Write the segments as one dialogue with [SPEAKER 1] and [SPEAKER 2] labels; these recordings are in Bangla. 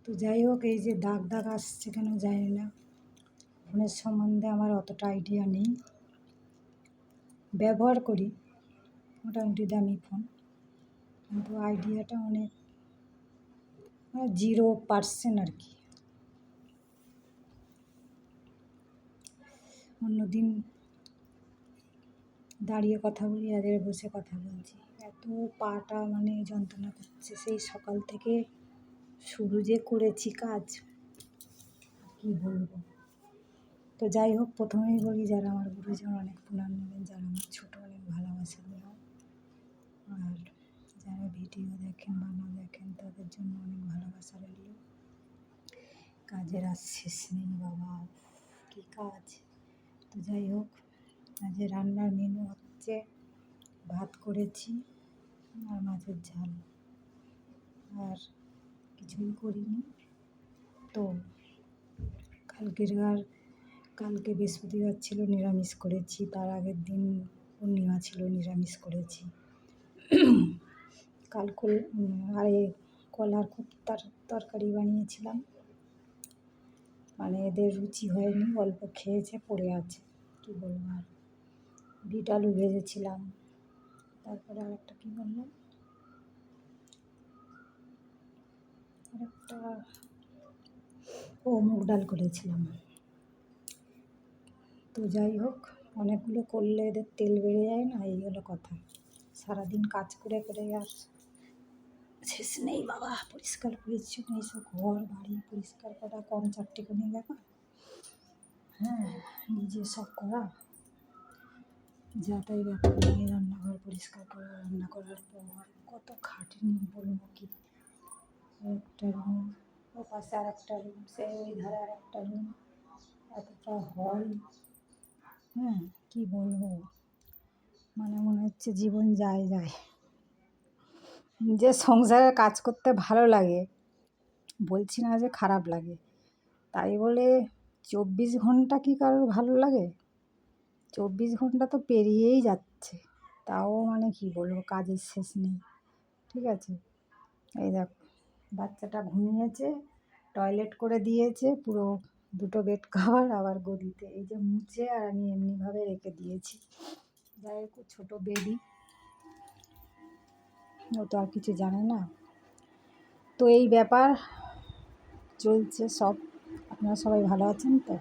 [SPEAKER 1] তো যাই হোক, এই যে দাগ দাগ আসছে কেন জানি না। ফোনের সম্বন্ধে আমার অতটা আইডিয়া নেই, ব্যবহার করি মোটামুটি দামি ফোন, কিন্তু আইডিয়াটা অনেক 0% আর কি। অন্যদিন দাঁড়িয়ে কথা বলি, আজকে বসে কথা বলছি, এত পাটা মানে যন্ত্রণা করছে। সেই সকাল থেকে শুরু যে করেছি কাজ, কি বলবো। তো যাই হোক, প্রথমেই বলি, যারা আমার গুরুজন অনেক প্রণাম নেবেন, যারা আমার ছোটো অনেক ভালোবাসা নিও, আর যারা ভিডিও দেখেন বা না দেখেন তাদের জন্য অনেক ভালোবাসা রইল। কাজের আর শেষ নেই বাবা, কী কাজ। তো যাই হোক, আজ রান্নার মেনু হচ্ছে ভাত করেছি আর মাছের ঝাল, আর কিছুই করিনি। তো কালকে বৃহস্পতিবার ছিল, নিরামিষ করেছি। তার আগের দিন পূর্ণিমা ছিল, নিরামিষ করেছি। কলার কোপ্তার তরকারি বানিয়েছিলাম, মানে এদের রুচি হয়নি, অল্প খেয়েছে, পড়ে আছে, কী বলবো। আর বিট আলু ভেজেছিলাম, তারপরে আরেকটা কী বললাম, আরেকটা মুগ ডাল করেছিলাম। তো যাই হোক, অনেকগুলো করলে এদের তেল বেড়ে যায় না, এই হলো কথা। সারাদিন কাজ করে করে আর শেষ নেই বাবা। পরিষ্কার পরিচ্ছন্ন এইসব ঘর বাড়ি পরিষ্কার করা কম চারটেখানি ব্যাপার, হ্যাঁ, নিজে সব করা যাতাই ব্যাপার নেই। রান্নাঘর পরিষ্কার করা, রান্না করার পর কত খাটনি বলবো কি। একটা রুম, ও পাশে আর একটা রুম, সে ওই ধারে আর একটা রুম, এতটা হল, হ্যাঁ, কী বলবো। মানে মনে হচ্ছে জীবন যায় যায়। যে সংসারে কাজ করতে ভালো লাগে, বলছি না যে খারাপ লাগে, তাই বলে 24 ঘন্টা কি কারোর ভালো লাগে? 24 ঘন্টা তো পেরিয়েই যাচ্ছে, তাও মানে কি বলবো, কাজের শেষ নেই। ঠিক আছে, এই দেখো, বাচ্চাটা ঘুমিয়েছে, টয়লেট করে দিয়েছে, পুরো 2টো বেড কভার আবার গদিতে, এই যে মুছে, আর আমি এমনিভাবে রেখে দিয়েছি। যাই হোক, ছোটো বেবি, ও তো আর কিছু জানে না। তো এই ব্যাপার চলছে সব। আপনারা সবাই ভালো আছেন তো?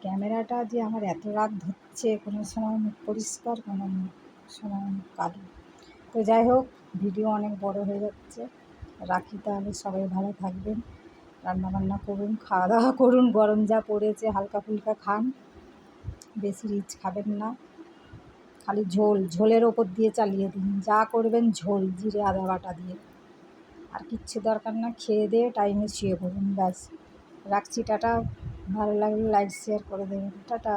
[SPEAKER 1] ক্যামেরাটা যে আমার এত রাগ ধরছে, কোনো সময় মুখ পরিষ্কার, কোনো সময় মুখ কালো। তো যাই হোক, ভিডিও অনেক বড় হয়ে যাচ্ছে, রাখি তাহলে। সবাই ভালো থাকবেন, রান্নাবান্না করুন, খাওয়া দাওয়া করুন, গরম যা পড়েছে হালকা ফুলকা খান, বেশি রিচ খাবেন না। খালি ঝোলের ওপর দিয়ে চালিয়ে দিন, যা করবেন ঝোল, জিরে আদা বাটা দিয়ে, আর কিচ্ছু দরকার না। খেয়ে দিয়ে টাইমে শুয়ে পড়ুন, ব্যাস। রাখছি, টাটা। ভালো লাগলে লাইক শেয়ার করে দেবেন, টাটা।